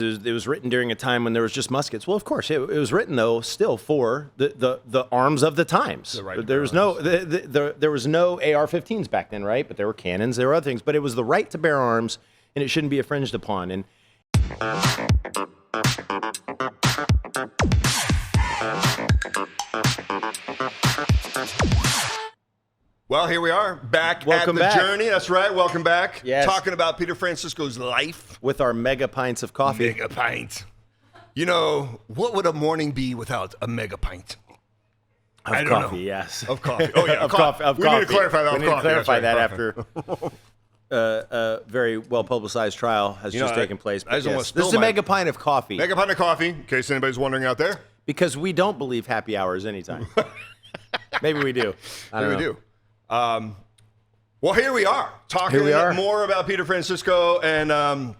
It was written during a time when there was just muskets. Well, of course, it was written though still for the arms of the times. There was no AR-15s back then, right? But there were cannons, there were other things. But it was the right to bear arms, and it shouldn't be infringed upon. And well, here we are, back Welcome at the back. journey. That's right. Welcome back. Yes. Talking about Peter Francisco's life. with our mega pints of coffee. Mega pint. You know, what would a morning be without a mega pint? Of coffee, yes. Of coffee. Oh, yeah. Of coffee. We need to clarify that. We need to clarify that after a very well-publicized trial has just taken place. But yes, this is a mega pint of coffee. Mega pint of coffee, in case anybody's wondering out there. Because we don't believe happy hour is anytime. Maybe we do. I don't know. We do. Well, here we are, talking more about Peter Francisco. And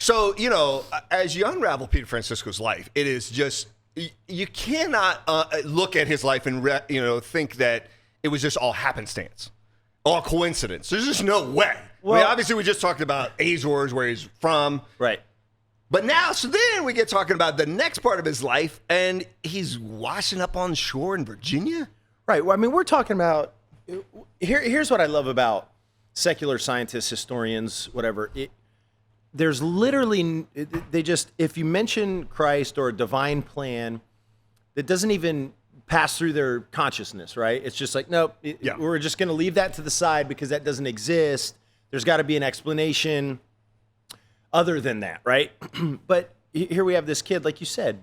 so, you know, as you unravel Peter Francisco's life, it is just, you cannot look at his life and, think that it was just all happenstance, all coincidence. There's just no way. Well, I mean, obviously, we just talked about Azores, where he's from. Right. But now, so then we get talking about the next part of his life, and he's washing up on shore in Virginia. Right. Well, I mean, we're talking about, here's what I love about secular scientists, historians, whatever. There's literally, if you mention Christ or a divine plan, that doesn't even pass through their consciousness, right? It's just like, nope, we're just going to leave that to the side because that doesn't exist. There's got to be an explanation other than that, right? But here we have this kid, like you said,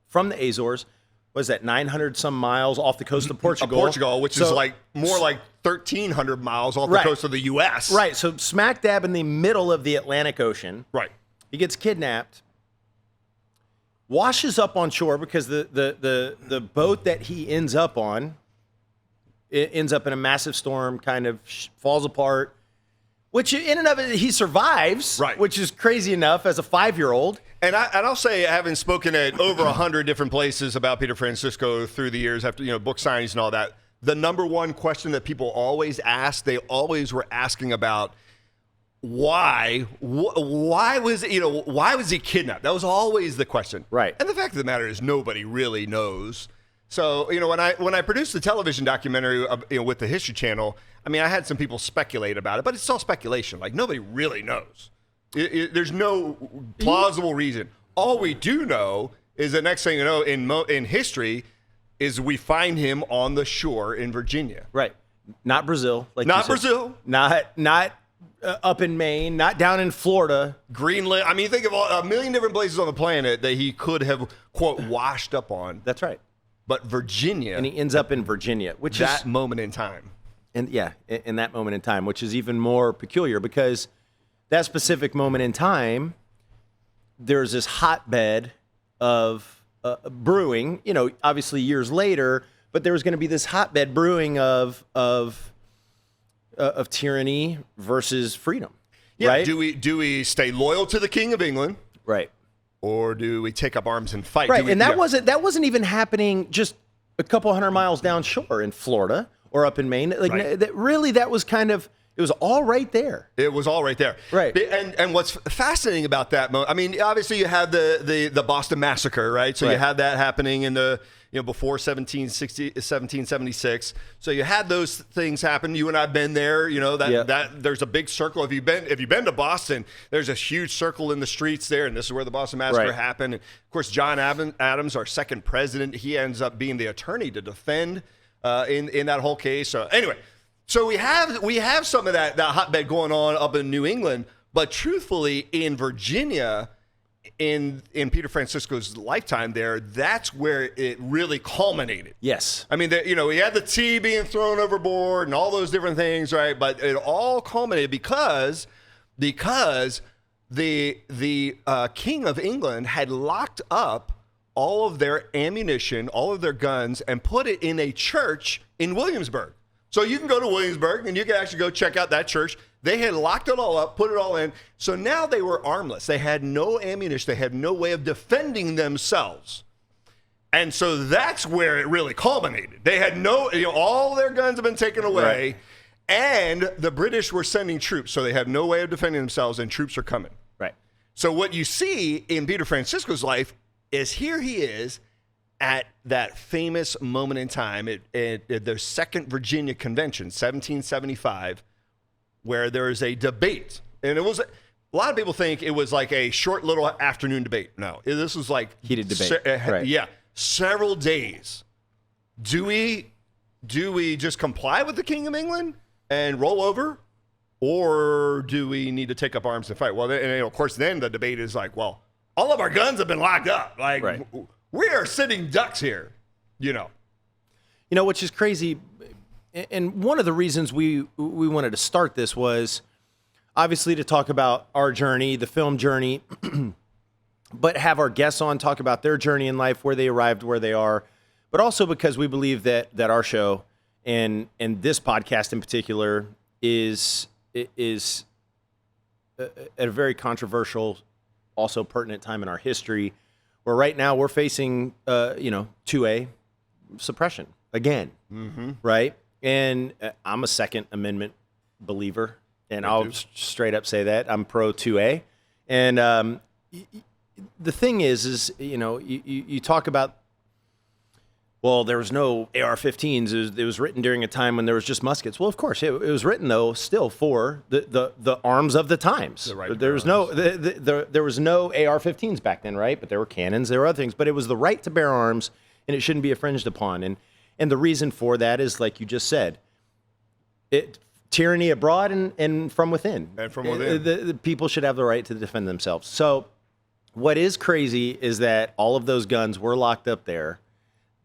from the Azores. What is that, 900 some miles off the coast of Portugal? Which is like more like 1,300 miles off the coast of the U.S. Right, so smack dab in the middle of the Atlantic Ocean. Right. He gets kidnapped, washes up on shore because the boat that he ends up on, it ends up in a massive storm, kind of falls apart, which in and of it, he survives, right? Which is crazy enough as a 5-year-old. And I'll say, having spoken at over 100 different places about Peter Francisco through the years, after book signings and all that, the number one question that people always ask, they always were asking about why was he kidnapped? That was always the question, right? And the fact of the matter is, nobody really knows. So when I produced the television documentary with the History Channel, I mean, I had some people speculate about it, but it's all speculation. Like, nobody really knows. There's no plausible reason. All we do know is the next thing you know in history is we find him on the shore in Virginia. Right. Not Brazil. Not Brazil. Not up in Maine. Not down in Florida. Greenland. I mean, think of a million different places on the planet that he could have, quote, washed up on. That's right. But Virginia. And he ends up in Virginia, which is that moment in time. And in that moment in time, which is even more peculiar because that specific moment in time, there's this hotbed of brewing, obviously years later, but there was going to be this hotbed brewing of tyranny versus freedom. Yeah. Right? Do we stay loyal to the King of England? Right. Or do we take up arms and fight? Right. And that wasn't even happening just a couple 100 miles downshore in Florida or up in Maine. Like, right. that was kind of, it was all right there. It was all right there. Right. And what's fascinating about that moment, I mean, obviously you had the Boston Massacre, right? So you had that happening in the, before 1776. So you had those things happen. You and I've been there, that there's a big circle. If you've been to Boston, there's a huge circle in the streets there. And this is where the Boston Massacre happened. And of course, John Adams, our second president, he ends up being the attorney to defend in that whole case. So anyway, so we have some of that hotbed going on up in New England, but truthfully in Virginia, in Peter Francisco's lifetime there, that's where it really culminated. Yes. I mean, we had the tea being thrown overboard and all those different things, right? But it all culminated because the King of England had locked up all of their ammunition, all of their guns, and put it in a church in Williamsburg. So you can go to Williamsburg and you can actually go check out that church. They had locked it all up, put it all in. So now they were armless. They had no ammunition. They had no way of defending themselves. And so that's where it really culminated. They had all their guns have been taken away, and the British were sending troops. So they have no way of defending themselves, and troops are coming. Right. So what you see in Peter Francisco's life is here he is at that famous moment in time at the Second Virginia Convention, 1775, where there is a debate. And it was, a lot of people think it was like a short little afternoon debate. No, this was like heated debate. Right. Yeah, several days. Do we just comply with the King of England and roll over? Or do we need to take up arms and fight? Well, and of course, then the debate is like, well, all of our guns have been locked up. Like, right. We are sitting ducks here, You know, which is crazy. And one of the reasons we wanted to start this was obviously to talk about our journey, the film journey, but have our guests on talk about their journey in life, where they arrived, where they are, but also because we believe that our show and this podcast in particular is at a very controversial, also pertinent time in our history, where right now we're facing 2A suppression again, right? And I'm a Second Amendment believer, and I'll straight up say that I'm pro 2A. And the thing is you talk about, well, there was no AR-15s. It was written during a time when there was just muskets. Well, of course, it was written though still for the arms of the times. There was no AR-15s back then, right? But there were cannons, there were other things. But it was the right to bear arms, and it shouldn't be infringed upon. And the reason for that is, like you just said, tyranny abroad and from within. And from within. The people should have the right to defend themselves. So what is crazy is that all of those guns were locked up there.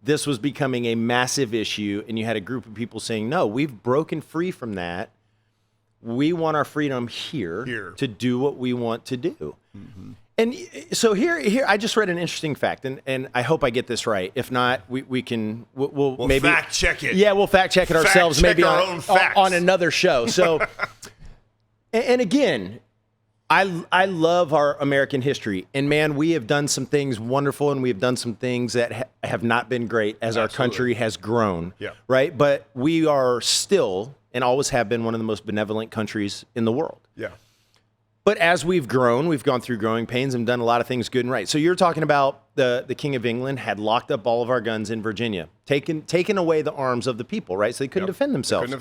This was becoming a massive issue, and you had a group of people saying, no, we've broken free from that. We want our freedom here. To do what we want to do. Mm-hmm. And so here, I just read an interesting fact, and I hope I get this right. If not, we'll maybe fact check it. Yeah, we'll fact check it ourselves, maybe on another show. So, and again, I love our American history, and man, we have done some things wonderful, and we have done some things that have not been great as our country has grown. Yeah. Right, but we are still and always have been one of the most benevolent countries in the world. Yeah. But as we've grown, we've gone through growing pains and done a lot of things good and right. So you're talking about the King of England had locked up all of our guns in Virginia, taken away the arms of the people, right? So they couldn't defend themselves.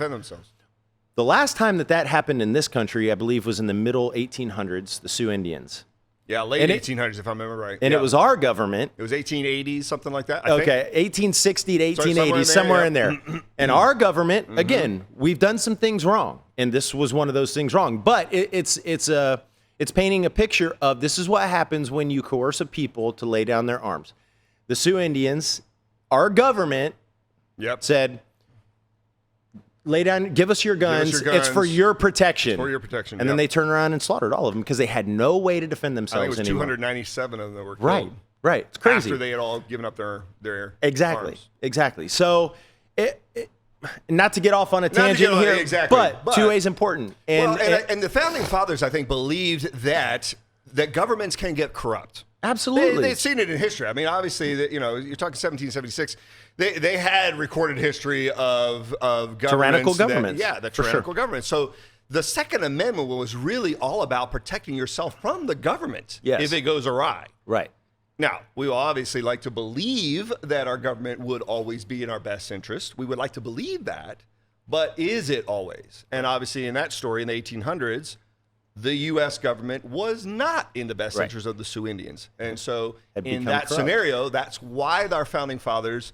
The last time that happened in this country, I believe, was in the middle 1800s, the Sioux Indians. Yeah, late 1800s, if I remember right. And it was our government. It was 1880s, something like that, I think. 1860 to 1880, somewhere in there. And our government, again, we've done some things wrong. And this was one of those things wrong. But it's painting a picture of this is what happens when you coerce a people to lay down their arms. The Sioux Indians, our government said, lay down, give us your guns. It's for your protection. And then they turned around and slaughtered all of them because they had no way to defend themselves anymore. I think it was 297 of them that were killed. Right. It's crazy. After they had all given up their arms. Exactly. So, not to get off on a tangent here, but 2A is important. And the founding fathers, I think, believed that governments can get corrupt. Absolutely. They'd seen it in history. I mean, obviously, you're talking 1776. They had recorded history of governments. Tyrannical governments. Tyrannical governments. So the Second Amendment was really all about protecting yourself from the government if it goes awry. Right. Now, we will obviously like to believe that our government would always be in our best interest. We would like to believe that, but is it always? And obviously, in that story in the 1800s, the U.S. government was not in the best interest of the Sioux Indians. And so in that scenario, that's why our founding fathers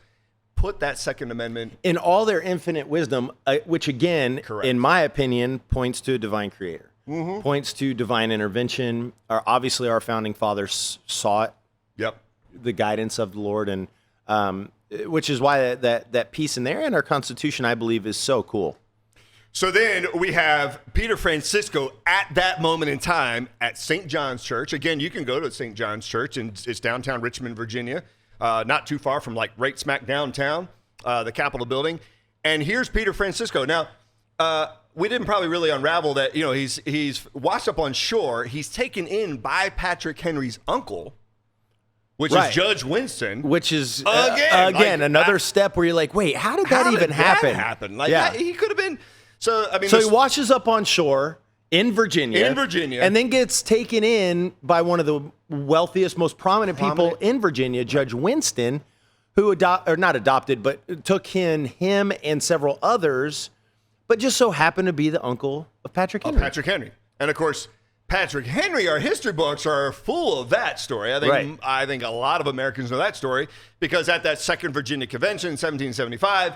put that Second Amendment. In all their infinite wisdom, which again, in my opinion, points to a divine creator, points to divine intervention. Obviously, our founding fathers saw it. The guidance of the Lord, and which is why that piece in there and our Constitution, I believe, is so cool. So then we have Peter Francisco at that moment in time at St. John's Church. Again, you can go to St. John's Church, and it's downtown Richmond, Virginia, not too far from right smack downtown, the Capitol building. And here's Peter Francisco. Now, we didn't probably really unravel that. He's washed up on shore. He's taken in by Patrick Henry's uncle, which is Judge Winston. Which is, again another step where you're like, wait, how did that even happen? He could have been. So, I mean. So he washes up on shore, in Virginia. And then gets taken in by one of the wealthiest, most prominent people in Virginia, Judge Winston, who not adopted, but took him and several others, but just so happened to be the uncle of Patrick Henry. And of course, Patrick Henry, our history books are full of that story. I think a lot of Americans know that story because at that Second Virginia Convention in 1775,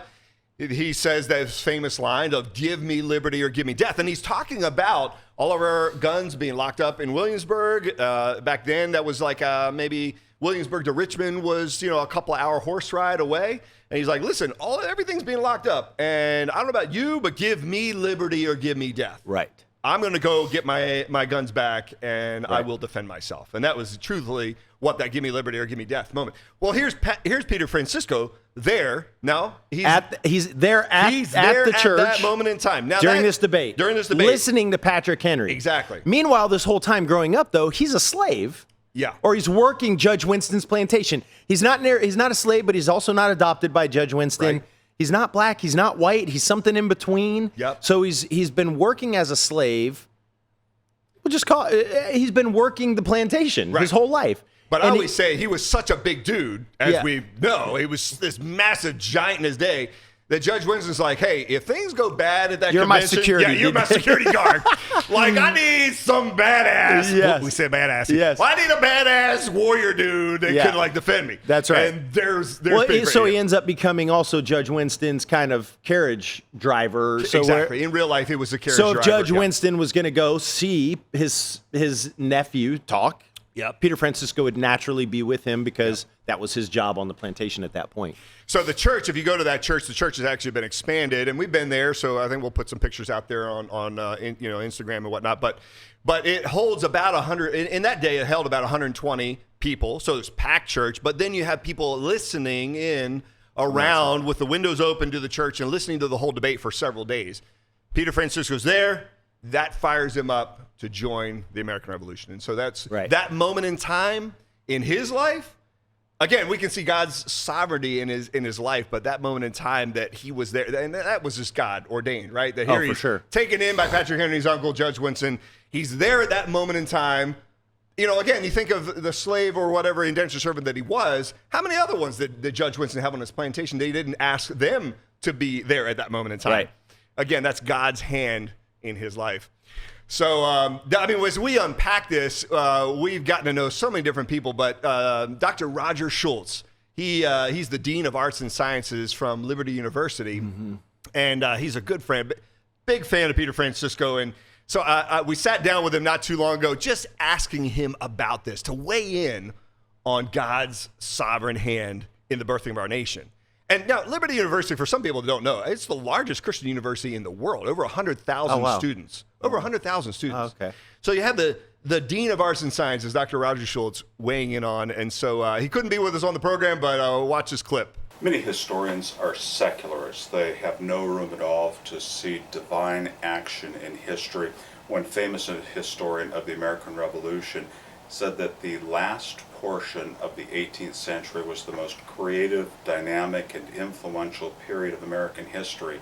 he says that famous line of "Give me liberty or give me death," and he's talking about all of our guns being locked up in Williamsburg. Back then, that was like maybe Williamsburg to Richmond was a couple of hour horse ride away. And he's like, "Listen, everything's being locked up, and I don't know about you, but give me liberty or give me death." Right. I'm going to go get my guns back, and I will defend myself. And that was truthfully what that "give me liberty or give me death" moment. Well, here's Peter Francisco there. Now he's there at the church at that moment in time. Now during this debate, listening to Patrick Henry. Exactly. Meanwhile, this whole time growing up, though, he's a slave. Yeah. Or he's working Judge Winston's plantation. He's not a slave, but he's also not adopted by Judge Winston. Right. He's not black. He's not white. He's something in between. Yep. So he's been working as a slave. We'll just call it, he's been working the plantation his whole life. But I always say he was such a big dude, as we know. He was this massive giant in his day. That Judge Winston's like, "Hey, if things go bad at that convention, my security. Yeah, you're my security guard. Like, I need some badass." Yes. We said badass. Yes. Well, I need a badass warrior dude that can defend me. That's right. And there's so he ends up becoming also Judge Winston's kind of carriage driver. Exactly. In real life, he was a carriage driver. So if Judge Winston was going to go see his nephew talk, Peter Francisco would naturally be with him because that was his job on the plantation at that point. So the church, if you go to that church, the church has actually been expanded, and we've been there. So I think we'll put some pictures out there on Instagram and whatnot. But it holds about 100. In that day, it held about 120 people. So it's packed church. But then you have people listening in around with the windows open to the church and listening to the whole debate for several days. Peter Francisco's there. That fires him up to join the American Revolution. And so that's that moment in time in his life. Again, we can see God's sovereignty in his life, but that moment in time that he was there, and that was just God ordained, right? That here he's taken in by Patrick Henry's uncle, Judge Winston. He's there at that moment in time. Again, you think of the slave or whatever indentured servant that he was. How many other ones did Judge Winston have on his plantation? They didn't ask them to be there at that moment in time. Right. Again, that's God's hand in his life. So, as we unpack this, we've gotten to know so many different people, but Dr. Roger Schultz, he's the Dean of Arts and Sciences from Liberty University, and he's a good friend, big fan of Peter Francisco. And so we sat down with him not too long ago, just asking him about this, to weigh in on God's sovereign hand in the birthing of our nation. And now, Liberty University, for some people that don't know, it's the largest Christian university in the world. Over 100,000 students. Over 100,000 students. Oh, okay. So you have the Dean of Arts and Sciences, Dr. Roger Schultz, weighing in on. And so he couldn't be with us on the program, but watch this clip. Many historians are secularists. They have no room at all to see divine action in history. One famous historian of the American Revolution said that the last portion of the 18th century was the most creative, dynamic, and influential period of American history.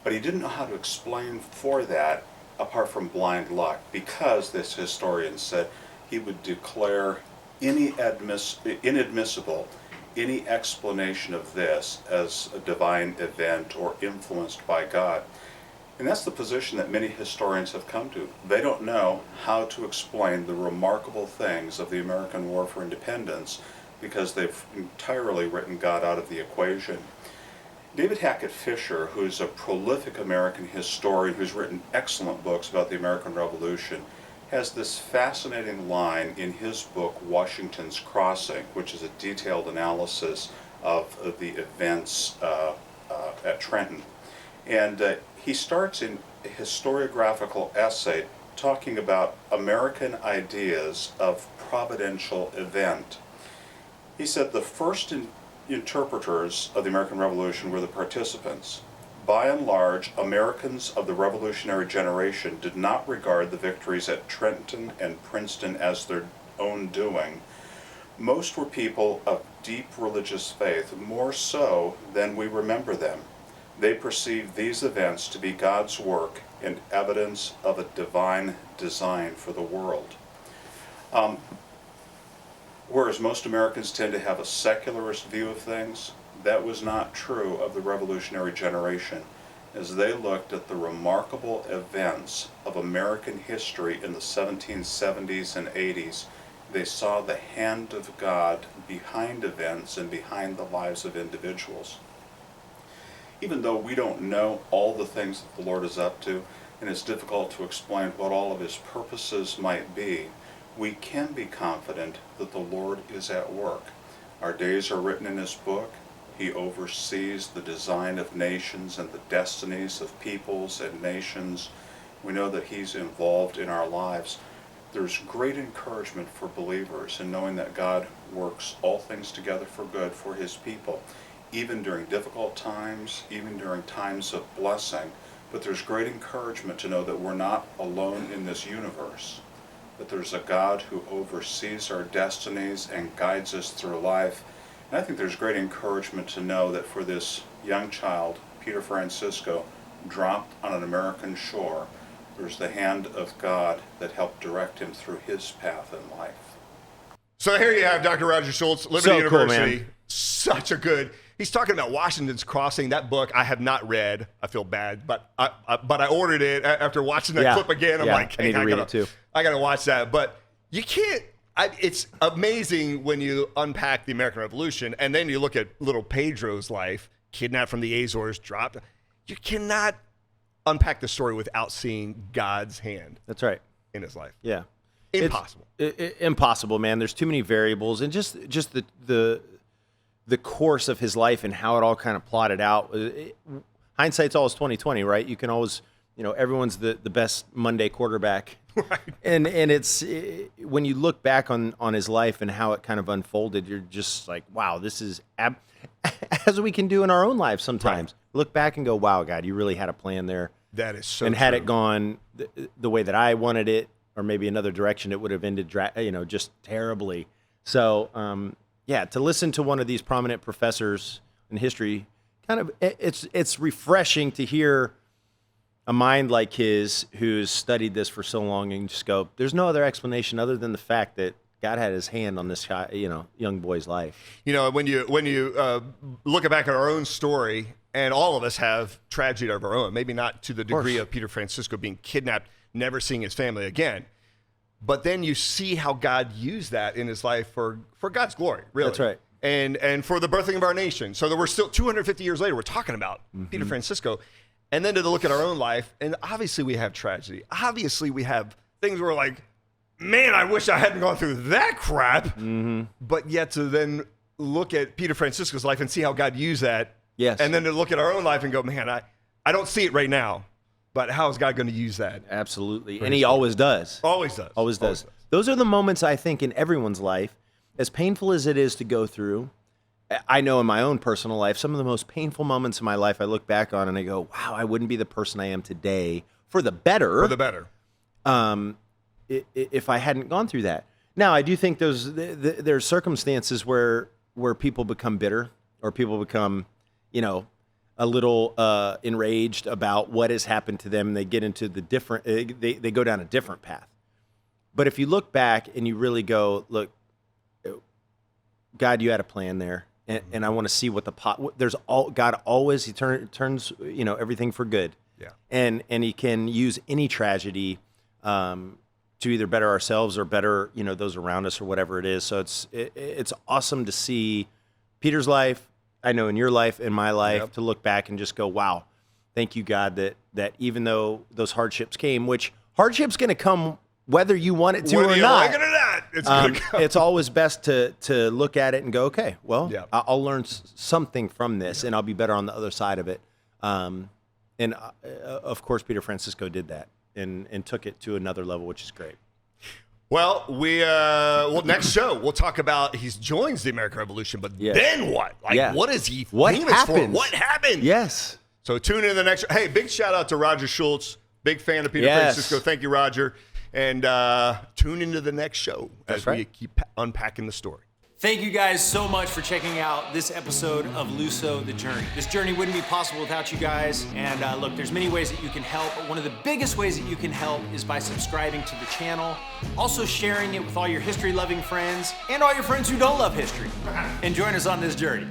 But he didn't know how to explain for that apart from blind luck, because this historian said he would declare inadmissible any explanation of this as a divine event or influenced by God. And that's the position that many historians have come to. They don't know how to explain the remarkable things of the American War for Independence because they've entirely written God out of the equation. David Hackett Fischer, who's a prolific American historian who's written excellent books about the American Revolution, has this fascinating line in his book, Washington's Crossing, which is a detailed analysis of the events at Trenton. And he starts in a historiographical essay talking about American ideas of providential event. He said the first interpreters of the American Revolution were the participants. By and large, Americans of the revolutionary generation did not regard the victories at Trenton and Princeton as their own doing. Most were people of deep religious faith, more so than we remember them. They perceive these events to be God's work and evidence of a divine design for the world. Whereas most Americans tend to have a secularist view of things, that was not true of the revolutionary generation. As they looked at the remarkable events of American history in the 1770s and 80s, they saw the hand of God behind events and behind the lives of individuals. Even though we don't know all the things that the Lord is up to, and it's difficult to explain what all of his purposes might be, we can be confident that the Lord is at work. Our days are written in his book. He oversees the design of nations and the destinies of peoples and nations. We know that he's involved in our lives. There's great encouragement for believers in knowing that God works all things together for good for his people, even during difficult times, even during times of blessing. But there's great encouragement to know that we're not alone in this universe, that there's a God who oversees our destinies and guides us through life. And I think there's great encouragement to know that for this young child, Peter Francisco, dropped on an American shore, there's the hand of God that helped direct him through his path in life. So here you have Dr. Roger Schultz, Liberty So cool, University. man. Such a good. He's talking about Washington's Crossing. That book I have not read. I feel bad, but I ordered it after watching that clip again. I'm like, I need to read it too. I got to watch that. But you can't. It's amazing when you unpack the American Revolution and then you look at little Pedro's life, kidnapped from the Azores, dropped. You cannot unpack the story without seeing God's hand. That's right. In his life. Yeah. Impossible. Impossible, man. There's too many variables, and just the course of his life and how it all kind of plotted out. Hindsight's always 20/20, right? You can always, everyone's the best Monday quarterback. Right. And it's when you look back on his life and how it kind of unfolded, you're just like, wow, this is as we can do in our own lives sometimes. Right. Look back and go, wow, God, you really had a plan there. That is so And had true. it gone the way that I wanted it, or maybe another direction, it would have ended, just terribly. So, to listen to one of these prominent professors in history, kind of, it's refreshing to hear a mind like his who's studied this for so long and just go, there's no other explanation other than the fact that God had his hand on this, young boy's life. When you look back at our own story, and all of us have tragedy of our own, maybe not to the degree of Peter Francisco being kidnapped, never seeing his family again. But then you see how God used that in his life for God's glory, really. That's right. And for the birthing of our nation. So that we're still 250 years later, we're talking about Peter Francisco. And then to look at our own life, and obviously we have tragedy. Obviously we have things where we're like, man, I wish I hadn't gone through that crap. Mm-hmm. But yet to then look at Peter Francisco's life and see how God used that. Yes. And then to look at our own life and go, man, I don't see it right now. But how is God going to use that? Absolutely. And he always does. Always does. Always does. Those are the moments, I think, in everyone's life, as painful as it is to go through. I know in my own personal life, some of the most painful moments in my life I look back on and I go, wow, I wouldn't be the person I am today for the better. For the better. If I hadn't gone through that. Now, I do think there's circumstances where people become bitter or people become, a little enraged about what has happened to them. They get into the different, they go down a different path. But if you look back and you really go, look, God, you had a plan there. And I want to see what God always, he turns, everything for good. Yeah. And he can use any tragedy, to either better ourselves or better, those around us or whatever it is. So it's awesome to see Peter's life, I know in your life, in my life, to look back and just go, wow, thank you, God, that even though those hardships came, which hardships going to come whether you want it to or not. It's gonna come. It's always best to look at it and go, okay, well, I'll learn something from this and I'll be better on the other side of it. Of course, Peter Francisco did that and took it to another level, which is great. Well, next show we'll talk about he joins the American Revolution, but then what? What is he famous for? What happened? Yes. So tune in to the next show. Hey, big shout out to Roger Schultz, big fan of Peter Francisco. Thank you, Roger. And tune into the next show as we keep unpacking the story. Thank you guys so much for checking out this episode of Luso, The Journey. This journey wouldn't be possible without you guys. And look, there's many ways that you can help, but one of the biggest ways that you can help is by subscribing to the channel, also sharing it with all your history-loving friends and all your friends who don't love history, and join us on this journey.